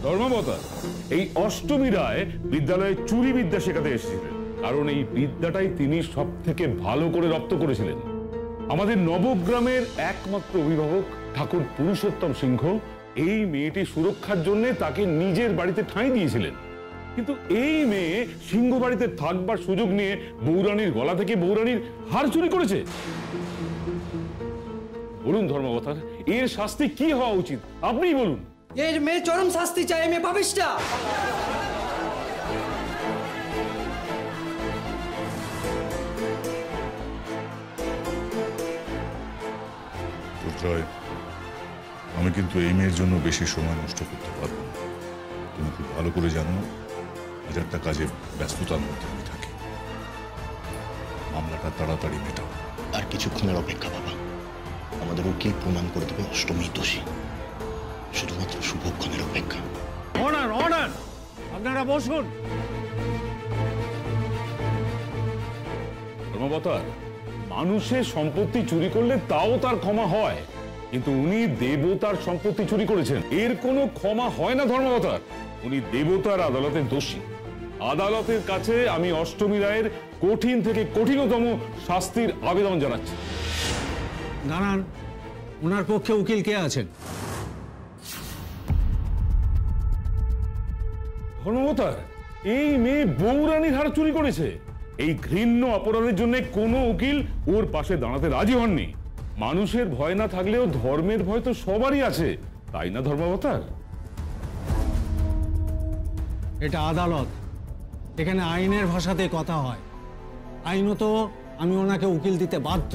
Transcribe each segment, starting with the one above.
ধর্মাবতার, এই অষ্টমী রায় বিদ্যালয়ে চুরি বিদ্যা শেখাতে এসেছিলেন, কারণ এই বিদ্যাটাই তিনি সব থেকে ভালো করে রপ্ত করেছিলেন। আমাদের নবগ্রামের একমাত্র অভিভাবক ঠাকুর পুরুষোত্তম সিংহ এই মেয়েটি সুরক্ষার জন্য তাকে নিজের বাড়িতে ঠাঁই দিয়েছিলেন। কিন্তু এই মেয়ে সিংহ বাড়িতে থাকবার সুযোগ নিয়ে বৌরানীর গলা থেকে বৌরানীর হার চুরি করেছে। বলুন ধর্মাবতার, এর শাস্তি কি হওয়া উচিত আপনিই বলুন। এর মেয়ে চরম শাস্তি চাই, মেয়ে পাপিষ্টা। দুর্জয়, আমি কিন্তু এই মেয়ের জন্য বেশি সময় নষ্ট করতে পারবো না। তুমি খুব ভালো করে জানো এর একটা কাজে ব্যস্ততার মধ্যে আমি থাকি। মামলাটা তাড়াতাড়ি মেটাও। আর কিছুক্ষণের অপেক্ষা বাবা, আমাদের উকিল প্রমাণ করে দেবে অষ্টমী দোষী। শুধুমাত্র শুভক্ষণের অপেক্ষা। অর্ডার, অর্ডার, আপনারা বসুন। ধর্মাবতার, মানুষের সম্পত্তি চুরি করলে তাও তার ক্ষমা হয়, কিন্তু উনি দেবতার সম্পত্তি চুরি করেছেন, এর কোনো ক্ষমা হয় না ধর্মাবতার। উনি দেবতার আদালতের দোষী। আদালতের কাছে আমি অষ্টমী রায়ের কঠিন থেকে কঠিনতম শাস্তির আবেদন জানাচ্ছি। দাঁড়ান, ওনার পক্ষে উকিল কে আছেন? ধর্মাবতার, এই মেয়ে বৌরানীর হার চুরি করেছে। এই ঘৃণ্য অপরাধের জন্য কোনো উকিল ওর পাশে দাঁড়াতে রাজি হননি। মানুষের ভয় না থাকলেও ধর্মের ভয় তো সবারই আছে, তাই না ধর্মাবতার? এটা আদালত, এখানে আইনের ভাষাতে কথা হয়। আইনত আমি ওনাকে উকিল দিতে বাধ্য।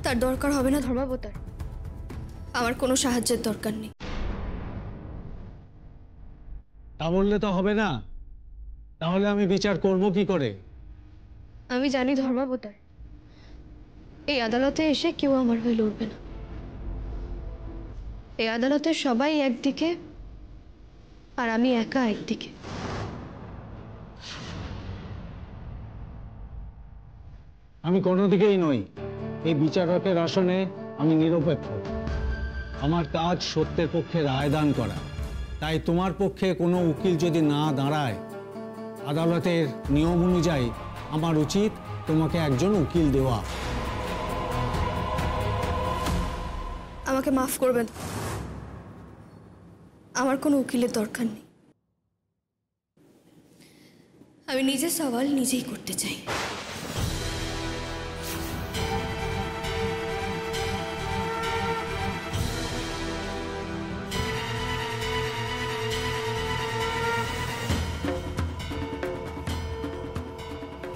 তার দরকার হবে না ধর্মাবতার, আমার কোনো সাহায্যের দরকার নেই। তা বললে তো হবে না, তাহলে আমি বিচার করব কি করে? আমি জানি ধর্মাবতার, এই আদালতে এসে কেউ আমার হয়ে লড়বে না। এই আদালতের সবাই একদিকে আর আমি একা একদিকে। আমি কোনো দিকেই নই। এই বিচারকের আসনে আমি নিরপেক্ষ। আমার কাজ সত্যের পক্ষে রায়দান করা। তাই তোমার পক্ষে কোনো উকিল যদি না দাঁড়ায়, আদালতের নিয়ম অনুযায়ী আমার উচিত তোমাকে একজন উকিল দেওয়া। আমাকে মাফ করবেন, আমার কোনো উকিলের দরকার নেই। আমি নিজের সওয়াল নিজেই করতে চাই।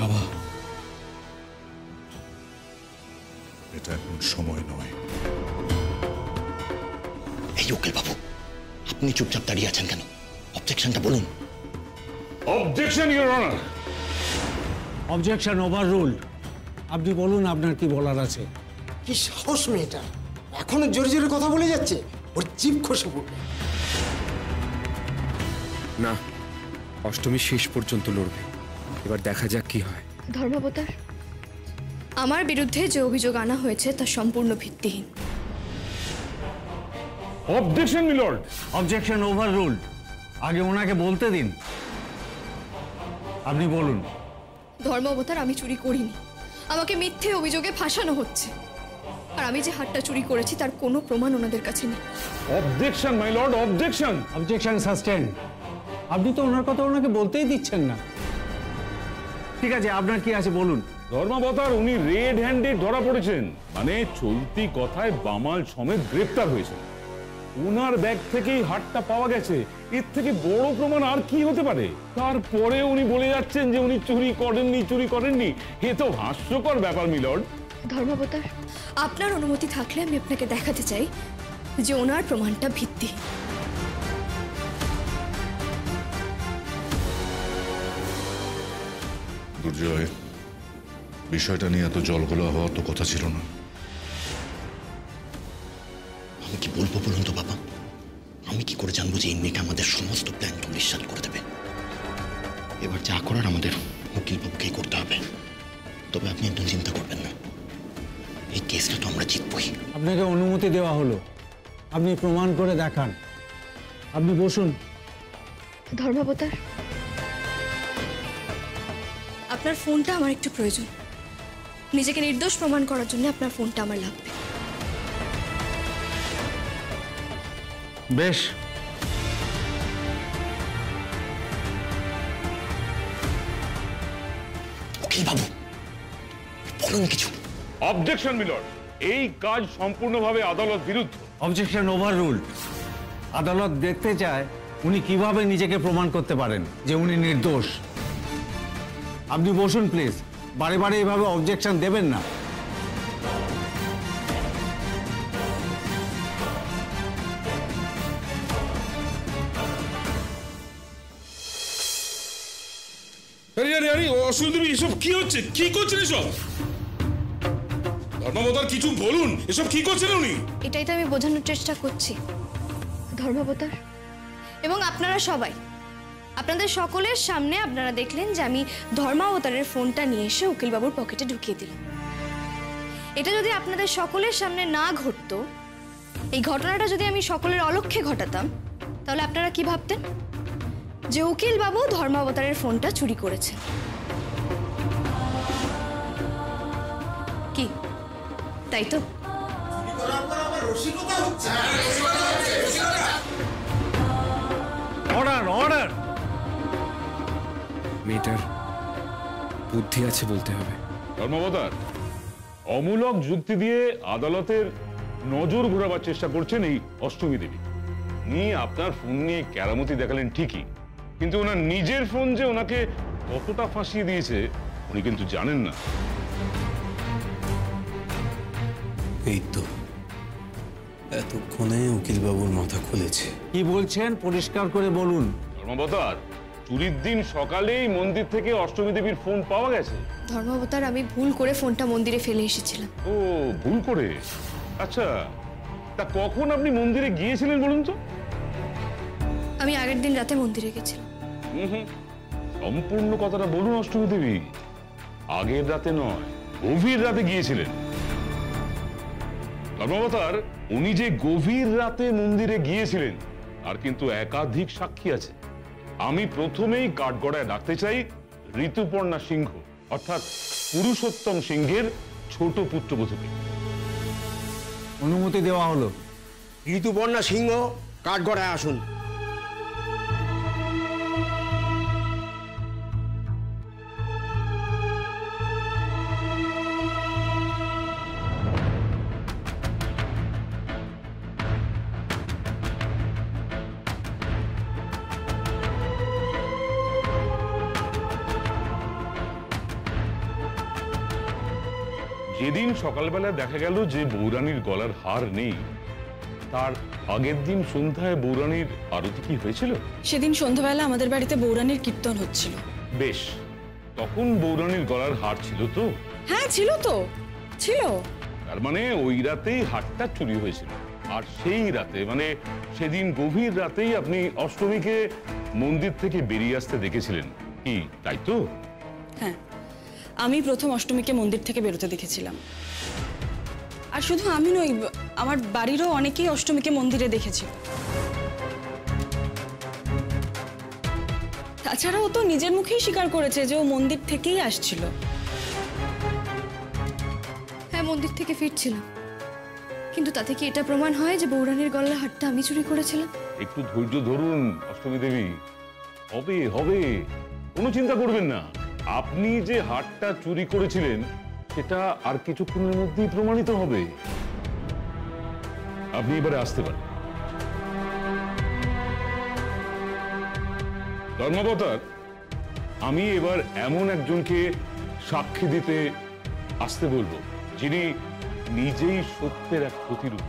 বাবা, এটা এখন সময় নয়। এই উকিল বাবু, আপনি চুপচাপ দাঁড়িয়ে আছেন কেন? অবজেকশনটা বলুন। Objection your honour. Objection overruled. আপনি বলুন আপনার কি বলার আছে। কি সাহস মেয়েটা, এখনো জোরে জোরে কথা বলে যাচ্ছে, ওর জিভ খসে পড়বে। না, অষ্টমী শেষ পর্যন্ত লড়বে। এবার দেখা যাক কি হয়। ধর্মাবতার, আমার বিরুদ্ধে যে অভিযোগ আনা হয়েছে তা সম্পূর্ণ ভিত্তিহীন। Objection milord. Objection overruled. আগে ওনাকে বলতে দিন। আপনি বলুন। ধর্মাবতার, আমি চুরি করিনি, আমাকে মিথ্যে অভিযোগে ফাঁসানো হচ্ছে। আর আমি যে হারটা চুরি করেছি তার কোনো প্রমাণ ওনাদের কাছে নেই। Objection my lord, objection. Objection sustained. আপনি তো ওনার কথা ওনাকে বলতেই দিচ্ছেন না। ঠিক আছে, আপনার কি আছে বলুন। ধর্মাবতার, উনি রেড হ্যান্ডেড ধরা পড়েছেন, মানে চলতি কথায় বামাল সমেত গ্রেপ্তার হয়েছে। ওনার ব্যাগ থেকেই হারটা পাওয়া গেছে, এর থেকে বড় প্রমাণ আর কি হতে পারে? তারপরে উনি বলে যাচ্ছেন যে উনি চুরি করেননি, চুরি করেননি। এ তো হাস্যকর ব্যাপার মিলর্ড। ধর্মাবতার, আপনার অনুমতি থাকলে আমি আপনাকে দেখাতে চাই যে ওনার প্রমাণটা ভিত্তিহীন। দুর্জয়, বিষয়টা নিয়ে এত জলগোলা হওয়ার তো কথা ছিল না। আমি কি বলবো বলুন তো বাবা? আমি কি করে জানবো যে এই মেয়েটা আমাদের সমস্ত প্ল্যান নিঃসাত করে দেবে? এবার যা করার আমাদের উকিল বাবুকেই করতে হবে। তবে আপনি একদম চিন্তা করবেন না, এই কেসটা তো আমরা জিতবই। আপনাকে অনুমতি দেওয়া হলো, আপনি প্রমাণ করে দেখান। আপনি বসুন। ধর্মাবতার, আপনার ফোনটা আমার একটু প্রয়োজন। নিজেকে নির্দোষ প্রমাণ করার জন্য আপনার ফোনটা আমার লাগবে। বেশ, উকিল বাবু বলুন কিছু। অবজেকশন মিলর্ড, এই কাজ সম্পূর্ণভাবে আদালত বিরুদ্ধ। Objection over rule. আদালত দেখতে চায় উনি কিভাবে নিজেকে প্রমাণ করতে পারেন যে উনি নির্দোষ। আপনি বসুন প্লিজ। বারে বারে এভাবে অবজেকশন দেবেন না। আরে আরে আরে অসুবিধা নেই, এসব কি হচ্ছে? কি করছেন এসব? ধর্মাবতার কিছু বলুন, এসব কি করছেন উনি? এটাই তো আমি বোঝানোর চেষ্টা করছি ধর্মাবতার, এবং আপনারা সবাই, আপনাদের সকলের সামনে আপনারা দেখলেন যে আমি ধর্মাবতারের ফোনটা নিয়ে এসে উকিলবাবুর পকেটে ঢুকিয়ে দিলাম। এটা যদি আপনাদের সকলের সামনে না ঘটতো, এই ঘটনাটা যদি আমি সকলের অলক্ষ্যে ঘটাতাম, তাহলে আপনারা কি ভাবতেন? যে উকিলবাবু ধর্মাবতারের ফোনটা চুরি করেছে। কি তাই তো? Order, order. মেয়েটার বুদ্ধি আছে বলতে হবে। ধর্মাবতার অমূলক যুক্তি দিয়ে আদালতের নজর ঘোরাবার চেষ্টা করছেন এই অষ্টমী দেবী। উনি আপনার ফোন নিয়ে কেরামতি দেখালেন ঠিকই, কিন্তু ওনার নিজের ফোন যে ওনাকে কতটা ফাঁসিয়ে দিয়েছে উনি কিন্তু জানেন না। এই তো এতক্ষণে উকিলবাবুর মাথা খুলেছে। কি বলছেন পরিষ্কার করে বলুন। ধর্মাবতার, চুরির দিন সকালেই মন্দির থেকে অষ্টমী দেবীর ফোন পাওয়া গেছে। ধর্মাবতার, আমি ভুল করে ফোনটা মন্দিরে ফেলে এসেছিলাম। ও, ভুল করে? আচ্ছা, তা কখন আপনি মন্দিরে গিয়েছিলেন বলুন তো? আমি আগের দিন রাতে মন্দিরে গেছিলাম। সম্পূর্ণ কথাটা বলুন অষ্টমী দেবী। আগের রাতে নয়, গভীর রাতে গিয়েছিলেন। ধর্মাবতার, উনি যে গভীর রাতে মন্দিরে গিয়েছিলেন আর কিন্তু একাধিক সাক্ষী আছে। আমি প্রথমেই কাঠগড়ায় ডাকতে চাই ঋতুপর্ণা সিংহ, অর্থাৎ পুরুষোত্তম সিংহের ছোট পুত্রবধূকে। অনুমতি দেওয়া হলো। ঋতুপর্ণা সিংহ কাঠগড়ায় আসুন। যেদিন সকালবেলা দেখা গেল যে বৌরানীর গলার হার নেই, তার আগের দিন সন্ধ্যায় বৌরানীর আরতি কি হয়েছিল? সেদিন সন্ধ্যাবেলা আমাদের বাড়িতে বৌরানীর কীর্তন হচ্ছিল। বেশ, তখন বৌরানীর গলার হার ছিল তো? হ্যাঁ ছিল তো, ছিল। তার মানে ওই রাতেই হারটা চুরি হয়েছিল। আর সেই রাতে, মানে সেদিন গভীর রাতেই আপনি অষ্টমীকে মন্দির থেকে বেরিয়ে আসতে দেখেছিলেন, কি তাই তো? হ্যাঁ, আমি প্রথম অষ্টমীকে মন্দির থেকে বেরোতে দেখেছিলাম। আর শুধু আমি নই, আমার বাড়িরও অনেকেই অষ্টমীকে মন্দিরে দেখেছিল। তাছাড়া ও তো নিজের মুখেই স্বীকার করেছে যে ও মন্দির থেকেই আসছিল। হ্যাঁ, মন্দির থেকে ফিরছিলাম, কিন্তু তাতে কি এটা প্রমাণ হয় যে বৌরানীর গলার হারটা আমি চুরি করেছিলাম? একটু ধৈর্য ধরুন অষ্টমী দেবী, হবে হবে, কোনো চিন্তা করবেন না। আপনি যে হারটা চুরি করেছিলেন সেটা আর কিছুক্ষণের মধ্যেই প্রমাণিত হবে। আপনি এবারে আসতে পারেন। ধর্মাবতার, আমি এবার এমন একজনকে সাক্ষী দিতে আসতে বলবো যিনি নিজেই সত্যের এক প্রতিরূপ।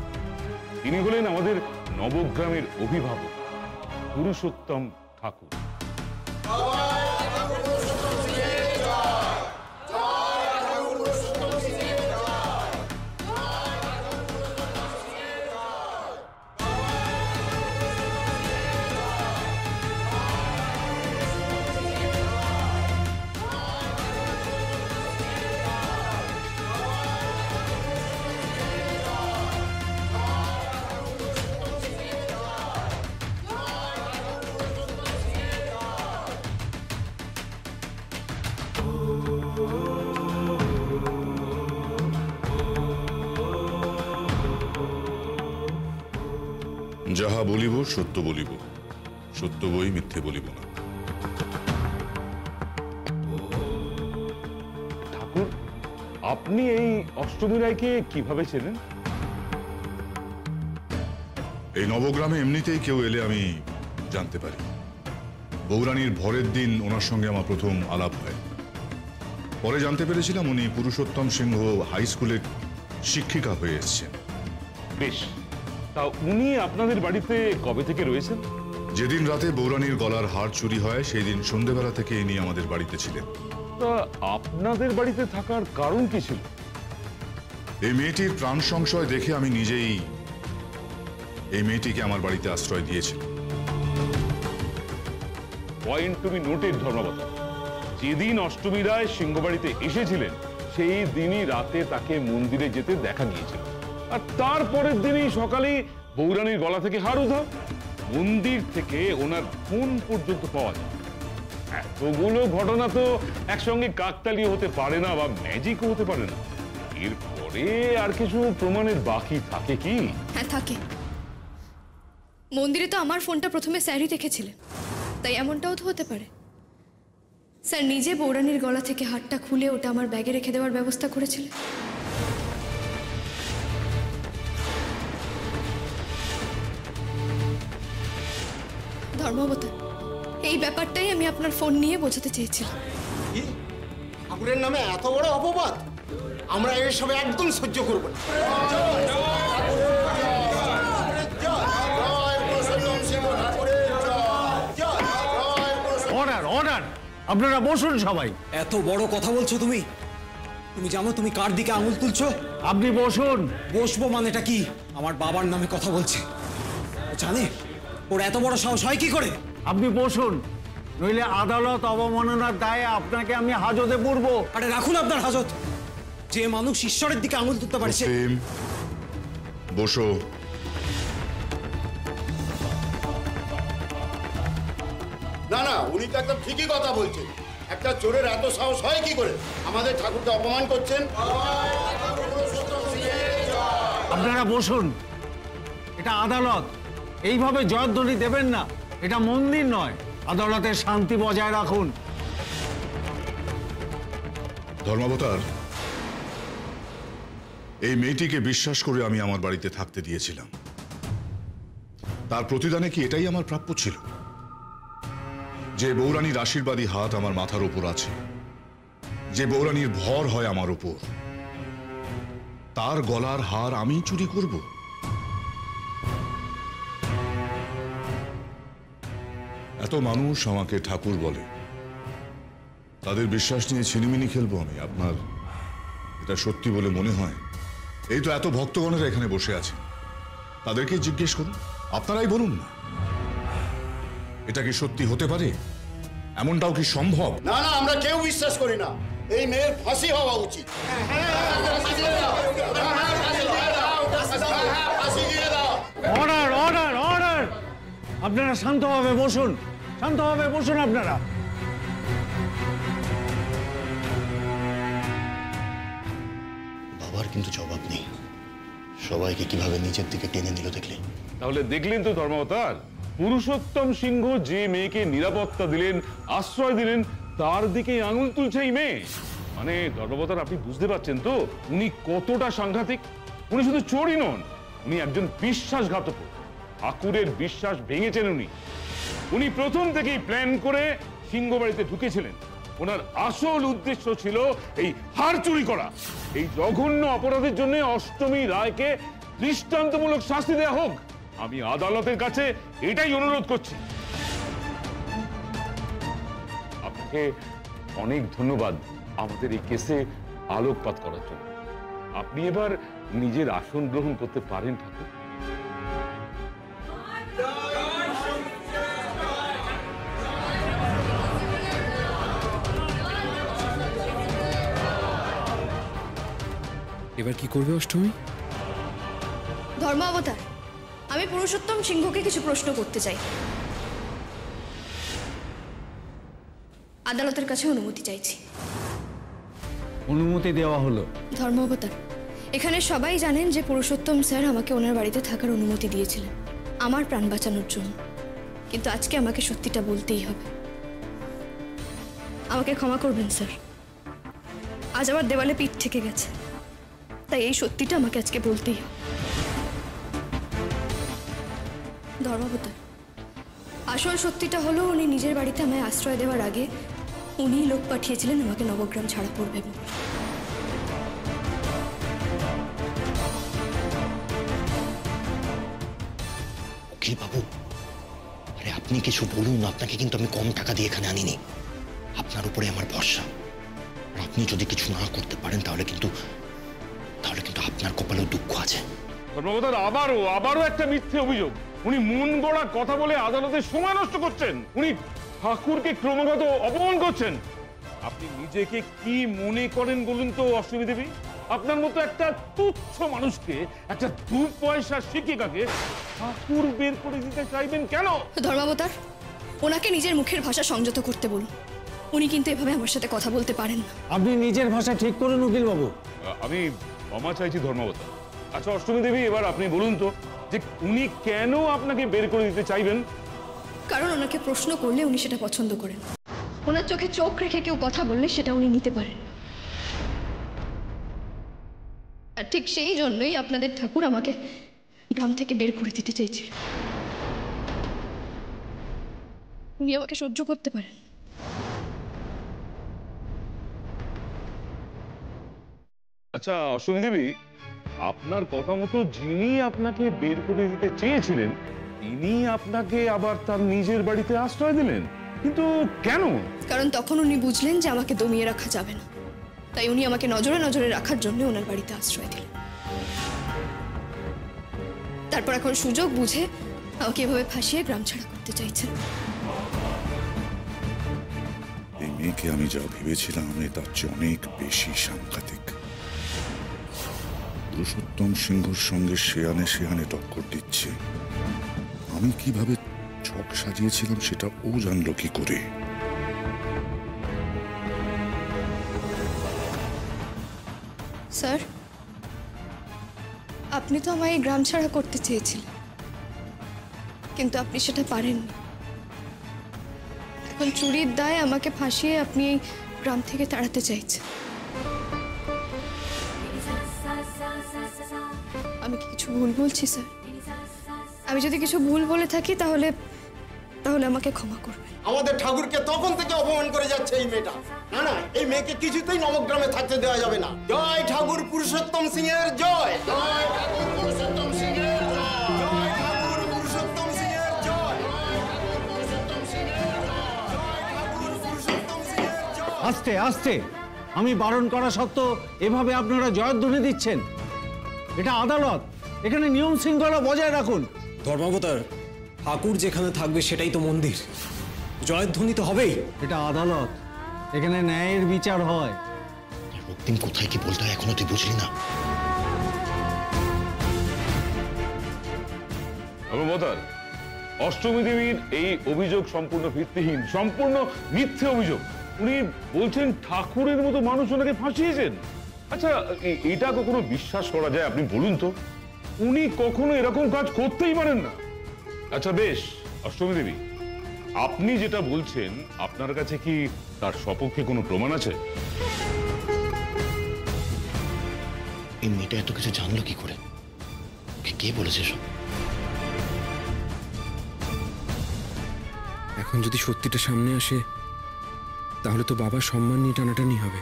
তিনি হলেন আমাদের নবগ্রামের অভিভাবক পুরুষোত্তম ঠাকুর। যাহা বলিব সত্য বলিব, সত্য বই মিথ্যে বলিব না। ঠাকুর, আপনি এই অষ্টমী রায়কে কিভাবে চেনেন? এই নবগ্রামে এমনিতেই কেউ এলে আমি জানতে পারি। বৌরানীর ভরের দিন ওনার সঙ্গে আমার প্রথম আলাপ হয়। পরে জানতে পেরেছিলাম উনি পুরুষোত্তম সিংহ হাই স্কুলের শিক্ষিকা হয়ে এসেছেন। বেশ, তা উনি আপনাদের বাড়িতে কবে থেকে রয়েছেন? যেদিন রাতে বৌরানীর গলার হার চুরি হয় সেই দিন সন্ধ্যেবেলা থেকে ইনি আমাদের বাড়িতে ছিলেন। তা আপনাদের বাড়িতে থাকার কারণ কি ছিল? এই মেয়েটির প্রাণ সংশয় দেখে আমি নিজেই এই মেয়েটিকে আমার বাড়িতে আশ্রয় দিয়েছি। পয়েন্ট তুমি নোটের ধর্মাবতার। যেদিন অষ্টমী রায় সিংহবাড়িতে এসেছিলেন সেই দিনই রাতে তাকে মন্দিরে যেতে দেখা গিয়েছিল, আর তারপরের দিনই সকালেই বৌরানীর গলা থেকে হার উধাও। মন্দির থেকে ওনার ফোন পর্যন্ত পাওয়া যায়। এতগুলো ঘটনা তো একসঙ্গে কাকতালীয় হতে পারে না বা ম্যাজিকও হতে পারে না। এরপরে আর কিছু প্রমাণের বাকি থাকে কি? হ্যাঁ থাকে। মন্দিরে তো আমার ফোনটা প্রথমে স্যারই দেখেছিলেন, তাই এমনটাও তো হতে পারে স্যার নিজে বৌরানীর গলা থেকে হারটা খুলে ওটা আমার ব্যাগে রেখে দেওয়ার ব্যবস্থা করেছিলেন। ধর্মাবতার, এই ব্যাপারটাই আমি আপনার ফোন নিয়ে বোঝাতে চেয়েছিলাম। ঠাকুরের নামে এত বড় অপবাদ আমরা এসব একদম সহ্য করব না। অর্ডার অর্ডার, আপনারা বসুন সবাই। এত বড় কথা বলছো তুমি? তুমি জানো তুমি কার দিকে আঙুল তুলছো? আপনি বসুন। বসবো মানেটা কি? আমার বাবার নামে কথা বলছে। ও জানে ওর এত বড় সাহস হয় কি করে? আপনি বসুন, নইলে আদালত অবমাননার দায়ে আপনাকে আমি হাজতে পড়ব। আরে রাখুন আপনার হাজত। যে মানুষ ঈশ্বরের দিকে আঙুল তুলতে পারে সে... বসো। না না, উনি তো একদম ঠিকই কথা বলছেন। একটা চোরের এত সাহস হয় কি করে? আমাদের ঠাকুরকে অপমান করছেন। আপনারা বসুন, এটা আদালত, এইভাবে জয়ধ্বনি দেবেন না। এটা মন্দির নয়, আদালতের শান্তি বজায় রাখুন। ধর্মাবতার, এই মেয়েটিকে বিশ্বাস করে আমি আমার বাড়িতে থাকতে দিয়েছিলাম। তার প্রতিদানে কি এটাই আমার প্রাপ্য ছিল? যে বৌরানীর আশীর্বাদী হাত আমার মাথার উপর আছে, যে বৌরানীর ভর হয় আমার উপর, তার গলার হার আমি চুরি করব? এত মানুষ আমাকে ঠাকুর বলে, তাদের বিশ্বাস নিয়ে ছিনিমিনি খেলবো আমি? আপনার এটা সত্যি বলে মনে হয়? এই তো এত ভক্তগণেরা এখানে বসে আছে, তাদেরকে জিজ্ঞেস করুন, আপনারাই বলুন না, এটা কি সত্যি হতে পারে? এমনটাও কি সম্ভব? না না, আমরা কেউ বিশ্বাস করি না। এই মেয়ের ফাঁসি হওয়া উচিত। অর্ডার অর্ডার অর্ডার, আপনারা শান্তভাবে বসুন, শান্তভাবে বসুন আপনারা। বাবার কিন্তু জবাব নেই। সবাইকে কিভাবে নিজের দিকে টেনে নিল দেখলে? তাহলে দেখলেন তো ধর্মাবতার, পুরুষোত্তম সিংহ যে মেয়েকে নিরাপত্তা দিলেন, আশ্রয় দিলেন, তার দিকে আঙুল তুলছে এই মেয়ে। মানে ধর্মাবতার, আপনি বুঝতে পারছেন তো উনি কতটা সাংঘাতিক? উনি শুধু চোরই নন, উনি একজন বিশ্বাসঘাতক। ঠাকুরের বিশ্বাস ভেঙেছেন উনি। উনি প্রথম থেকেই প্ল্যান করে সিংহবাড়িতে ঢুকেছিলেন। ওনার আসল উদ্দেশ্য ছিল এই হার চুরি করা। এই জঘন্য অপরাধের জন্য অষ্টমী রায়কে দৃষ্টান্তমূলক শাস্তি দেওয়া হোক। আমি আদালতের কাছে এটাই অনুরোধ করছি। আপনাকে অনেক ধন্যবাদ আমাদের এই কেসে আলোকপাত করার জন্য। আপনি এবার নিজের আসন গ্রহণ করতে পারেন ঠাকুর। এবার কি করবে অষ্টমী? ধর্মাবতার, আমি পুরুষোত্তম সিংহকে কিছু প্রশ্ন করতে চাই। আদালতের কাছে অনুমতি চাইছি। অনুমতি দেওয়া হলো। ধর্মাবতার, এখানে সবাই জানেন যে পুরুষোত্তম স্যার আমাকে ওনার বাড়িতে থাকার অনুমতি দিয়েছিলেন। আমার প্রাণ বাঁচানোর জন্য, কিন্তু আজকে আমাকে সত্যিটা বলতেই হবে। আমাকে ক্ষমা করবেন স্যার, আজ আমার দেওয়ালে পিঠ থেকে গেছে, তাই এই সত্যিটা আমাকে আজকে বলতেই হবে। ধর্মাবতার, আসল সত্যিটা হলো উনি নিজের বাড়িতে আমায় আশ্রয় দেওয়ার আগে উনিই লোক পাঠিয়েছিলেন আমাকে নবগ্রাম ছাড়া করবে বলে। উকিল বাবু, আরে আপনি কিছু বলুন, আপনাকে কিন্তু আমি কম টাকা দিয়ে এখানে আনিনি। আপনার উপরে আমার ভরসা। আর আপনি যদি কিছু না করতে পারেন তাহলে কিন্তু আপনার কপালেও দুঃখ আছে। ধর্মবতার আবারও একটা মিথ্যে অভিযোগ। উনি মন গড়া কথা বলে আদালতে সময় নষ্ট করছেন, উনি ঠাকুরকে ক্রমাগত অপমান করছেন। আপনি নিজেকে কি মনে করেন বলুন তো অষ্টমী দেবী? আপনার মতো একটা তুচ্ছ মানুষকে, একটা 2 পয়সার শিক্ষিকাকে ঠাকুর বের করে দিতে চাইবেন কেন? ধর্মাবতার, ওনাকে নিজের মুখের ভাষা সংযত করতে বলুন। উনি কিন্তু এভাবে আমার সাথে কথা বলতে পারেন না। আপনি নিজের ভাষা ঠিক করুন উকিল বাবু। আমি ক্ষমা চাইছি ধর্মাবতার। আচ্ছা অষ্টমী দেবী, এবার আপনি বলুন তো যে উনি কেন আপনাকে বের করে দিতে চাইবেন? কারণ ওনাকে প্রশ্ন করলে উনি সেটা পছন্দ করেন। ওনার চোখে চোখ রেখে কেউ কথা বললে সেটা উনি নিতে পারেন। আর ঠিক সেই জন্যই আপনাদের ঠাকুর আমাকে গ্রাম থেকে বের করে দিতে চাইছে। উনি আমাকে সহ্য করতে পারেন। আচ্ছা অষ্টমী দেবী, আপনার কথা মতো যিনি আপনাকে বের করে দিতে চেয়েছিলেন তিনি আপনাকে আবার তার নিজের বাড়িতে আশ্রয় দিলেন, কিন্তু কেন? কারণ তখন উনি বুঝলেন যে আমাকে দমিয়ে রাখা যাবে না, তাই উনি আমাকে নজরে নজরে রাখার জন্য ওনার বাড়িতে আশ্রয় দিলেন। তারপর এখন সুযোগ বুঝে আমাকে এভাবে ফাঁসিয়ে গ্রাম ছাড়া করতে চাইছেন। এই মেয়েকে আমি যা ভেবেছিলাম তার চেয়ে অনেক বেশি সাংঘাতিক। পুরুষোত্তম সিংহর সঙ্গে শেয়ানে টক্কর দিচ্ছে। আমি কিভাবে ছক সাজিয়েছিলাম সেটা ও জানলো কি করে? স্যার, আপনি তো আমায় গ্রাম ছাড়া করতে চেয়েছিলেন, কিন্তু আপনি সেটা পারেননি। এখন চুরির দায়ে আমাকে ফাঁসিয়ে আপনি এই গ্রাম থেকে তাড়াতে চাইছেন। আমি কি কিছু ভুল বলছি স্যার? আমি যদি কিছু ভুল বলে থাকি তাহলে আমাকে ক্ষমা করবেন। আমাদের ঠাকুরকে তখন থেকে অপমান করে যাচ্ছে এই মেয়েটা। না না, এই মেয়েকে কিছুতেই নবগ্রামে থাকতে দেওয়া যাবে না। জয় ঠাকুর পুরুষোত্তম সিংহের জয়। জয় ঠাকুর পুরুষোত্তম সিংহের জয়। জয় ঠাকুর পুরুষোত্তম সিংহের জয়। আস্তে আস্তে, আমি বারণ করা সত্ত্বেও এভাবে আপনারা জয়ধ্বনি দিচ্ছেন। এটা আদালত, এখানে নিয়ম শৃঙ্খলা বজায় রাখুন। ধর্মাবতার, ঠাকুর যেখানে থাকবে সেটাই তো মন্দির, জয়ধ্বনি তো হবেই। এটা আদালত, এখানে ন্যায়ের বিচার হয়। রক্তিম কোথায় কি বলতে হয় এখনো তুই বুঝলি না? ধর্মবতার, অষ্টমী দেবীর এই অভিযোগ সম্পূর্ণ ভিত্তিহীন, সম্পূর্ণ মিথ্যে অভিযোগ। উনি বলছেন ঠাকুরের মতো মানুষ ওনাকে ফাঁসিয়েছেন। আচ্ছা, এটা কখনো বিশ্বাস করা যায়? আপনি বলুন তো, উনি কখনো এরকম কাজ করতেই পারেন না। আচ্ছা বেশ অষ্টমী দেবী, আপনি যেটা বলছেন আপনার কাছে কি তার সপক্ষে কোনো প্রমাণ আছে? এই মেয়েটা এত কিছু জানলো কি করে? কে বলেছে সব? এখন যদি সত্যিটা সামনে আসে তাহলে তো বাবার সম্মান নিয়ে টানাটানি হবে।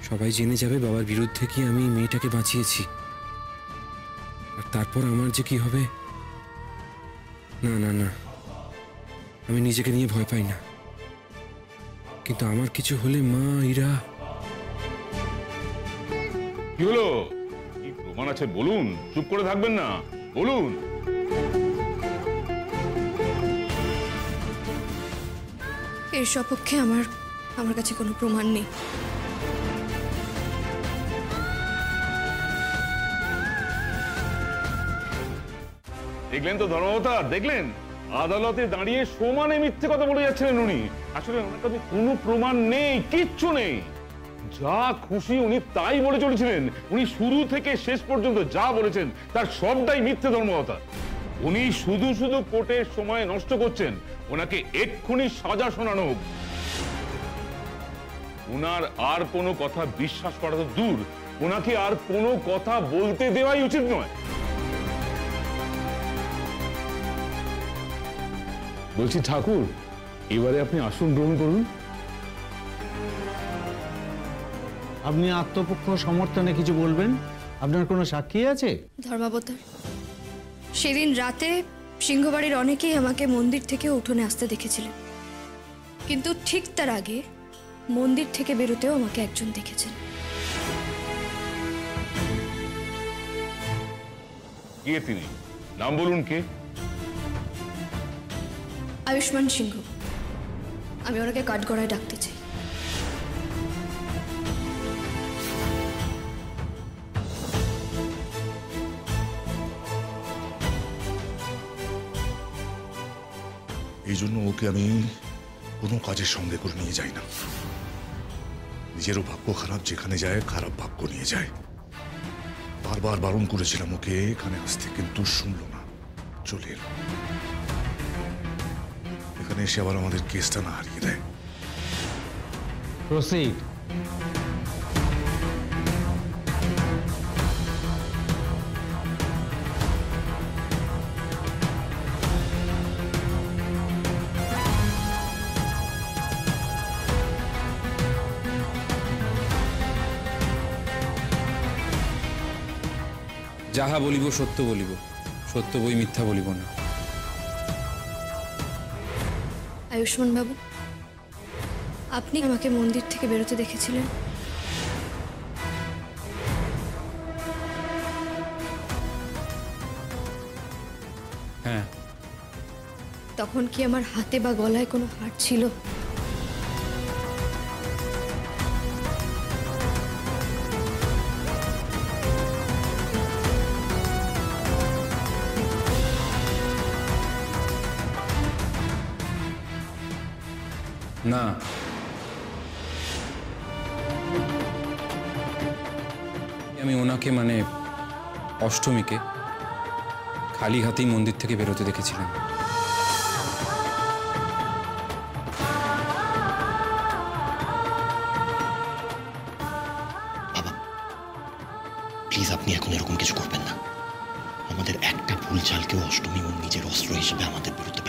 সবাই জেনে যাবে বাবার বিরুদ্ধে কি আমি মেয়েটাকে বাঁচিয়েছি। আর তারপর আমার যে কি হবে। না না না, আমি নিজেকে নিয়ে ভয় পাই না, কিন্তু আমার কিছু হলে মা, ইরা। কি হলো? কি প্রমাণ আছে বলুন, চুপ করে থাকবেন না, বলুন। এর সপক্ষে আমার কাছে কোনো প্রমাণ নেই। দেখলেন তো ধর্মবতার, দেখলেন? আদালতে দাঁড়িয়ে সমানে মিথ্যে কথা বলে যাচ্ছিলেন উনি। আসলে ওনার কাছে কোনো প্রমাণ নেই, কিচ্ছু নেই। যা খুশি উনি তাই বলে চলেছিলেন। উনি শুরু থেকে শেষ পর্যন্ত যা বলেছেন তার সবটাই মিথ্যে ধর্মবতার। উনি শুধু শুধু কোর্টের সময় নষ্ট করছেন। ওনাকে এক্ষুনি সাজা শোনানো হোক। ওনার আর কোনো কথা বিশ্বাস করা তো দূর, ওনাকে আর কোনো কথা বলতে দেওয়াই উচিত নয়। বলছি ঠাকুর, এবারে আপনি আসন গ্রহণ করুন। আপনি আত্মপক্ষ সমর্থনে কিছু বলবেন? আপনার কোনো সাক্ষী আছে? ধর্মাবতার, সেদিন রাতে সিংহবাড়ির অনেকেই আমাকে মন্দির থেকে উঠোনে আসতে দেখেছিলেন, কিন্তু ঠিক তার আগে মন্দির থেকে বেরোতেও আমাকে একজন দেখেছেন। কে তিনি? নাম বলুন। কে? আয়ুষ্মান সিংহ। আমি ওনাকে কাঠগড়ায় ডাকতে চাই। এই জন্য ওকে আমি কোনো কাজের সঙ্গে করে নিয়ে যাই না। নিজেরও ভাগ্য খারাপ, যেখানে যায় খারাপ ভাগ্য নিয়ে যায়। বারবার বারণ করেছিলাম ওকে এখানে আসতে, কিন্তু শুনলো না, চলে এলো। এখানে এসে আবার আমাদের কেসটা না হারিয়ে দেয়। প্রসিড। যাহা বলিব সত্য বলিব, সত্য বই মিথ্যা বলিব না। আয়ুষ্মান বাবু, আপনি আমাকে মন্দির থেকে বেরোতে দেখেছিলেন? হ্যাঁ। তখন কি আমার হাতে বা গলায় কোনো হার ছিল? না। আমি ওনাকে মানে অষ্টমীকে খালি হাতেই মন্দির থেকে বেরোতে দেখেছিলাম। বাবা প্লিজ, আপনি এখন এরকম কিছু করবেন না। আমাদের একটা ভুল চালকেও অষ্টমী ওর নিজের অস্ত্র হিসেবে আমাদের বিরুদ্ধে